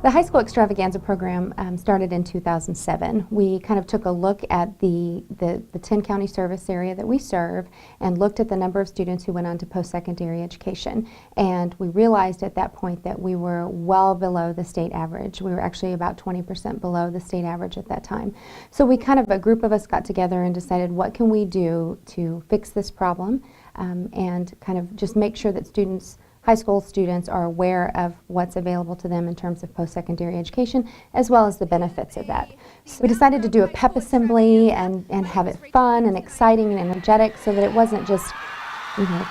The High School Extravaganza Program started in 2007. We kind of took a look at the 10-county service area that we serve and looked at the number of students who went on to post-secondary education. And we realized at that point that we were well below the state average. We were actually about 20% below the state average at that time. So we a group of us got together and decided, what can we do to fix this problem and kind of just make sure that high school students are aware of what's available to them in terms of post-secondary education, as well as the benefits of that. So we decided to do a pep assembly and have it fun and exciting and energetic, so that it wasn't just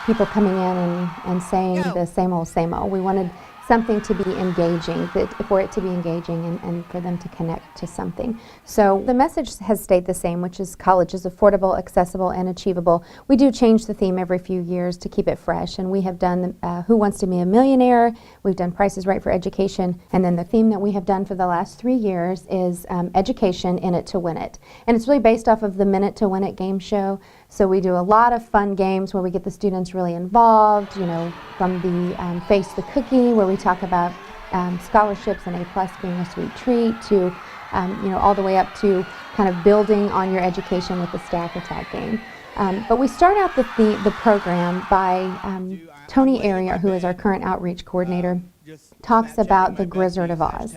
people coming in and saying the same old, same old. We wanted something to be engaging, for it to be engaging and for them to connect to something. So the message has stayed the same, which is college is affordable, accessible, and achievable. We do change the theme every few years to keep it fresh, and we have done Who Wants to Be a Millionaire, we've done Price is Right for Education, and then the theme that we have done for the last 3 years is Education, In It to Win It. And it's really based off of the Minute to Win It game show. So we do a lot of fun games where we get the students really involved, from the Face the Cookie, where we talk about scholarships and A+ being a sweet treat, to all the way up to kind of building on your education with the Stack Attack game. But we start out the program by Tony Arier, who is our current outreach coordinator, talks about the Grizzard of Oz.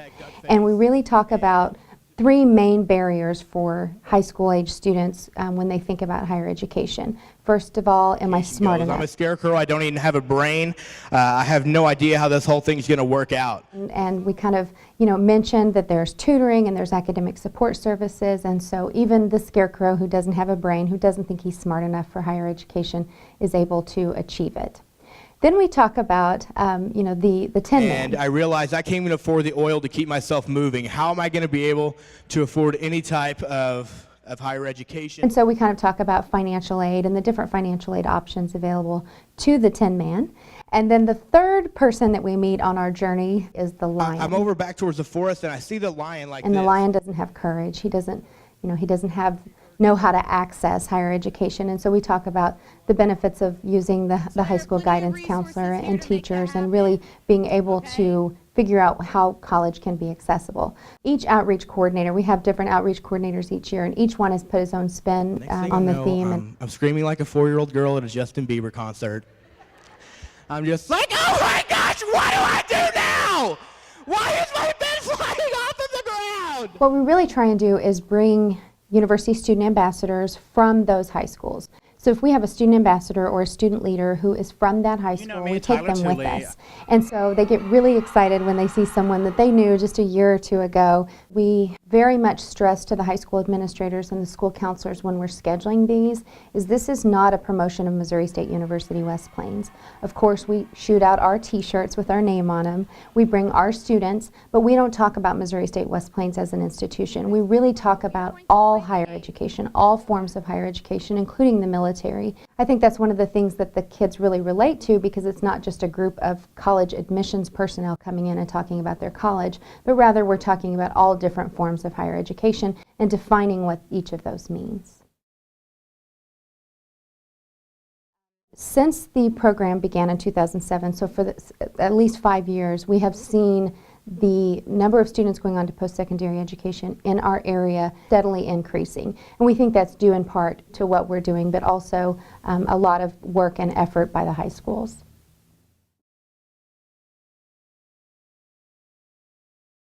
And we really talk about 3 main barriers for high school age students when they think about higher education. First of all, am I smart enough? I'm a scarecrow, I don't even have a brain, I have no idea how this whole thing's going to work out. And we kind of mentioned that there's tutoring and there's academic support services, and so even the scarecrow who doesn't have a brain, who doesn't think he's smart enough for higher education, is able to achieve it. Then we talk about, the Tin Man. And I realized I can't even afford the oil to keep myself moving. How am I going to be able to afford any type of higher education? And so we kind of talk about financial aid and the different financial aid options available to the Tin Man. And then the third person that we meet on our journey is the lion. I'm over back towards the forest and I see the lion like this. And the lion doesn't have courage. He doesn't know how to access higher education, and so we talk about the benefits of using the high school guidance counselor and teachers and really being able to figure out how college can be accessible. Each outreach coordinator, we have different outreach coordinators each year, and each one has put his own spin on the theme. I'm screaming like a 4-year-old girl at a Justin Bieber concert. I'm just like, oh my gosh, what do I do now? Why is my bed flying off of the ground? What we really try and do is bring university student ambassadors from those high schools. So if we have a student ambassador or a student leader who is from that high school, we take them with us. And so they get really excited when they see someone that they knew just a year or 2 ago. We very much stress to the high school administrators and the school counselors when we're scheduling these, this is not a promotion of Missouri State University West Plains. Of course, we shoot out our t-shirts with our name on them. We bring our students, but we don't talk about Missouri State West Plains as an institution. We really talk about all higher education, all forms of higher education, including the military. I think that's one of the things that the kids really relate to, because it's not just a group of college admissions personnel coming in and talking about their college, but rather we're talking about all different forms of higher education and defining what each of those means. Since the program began in 2007, so for at least 5 years, we have seen the number of students going on to post-secondary education in our area steadily increasing. And we think that's due in part to what we're doing, but also a lot of work and effort by the high schools.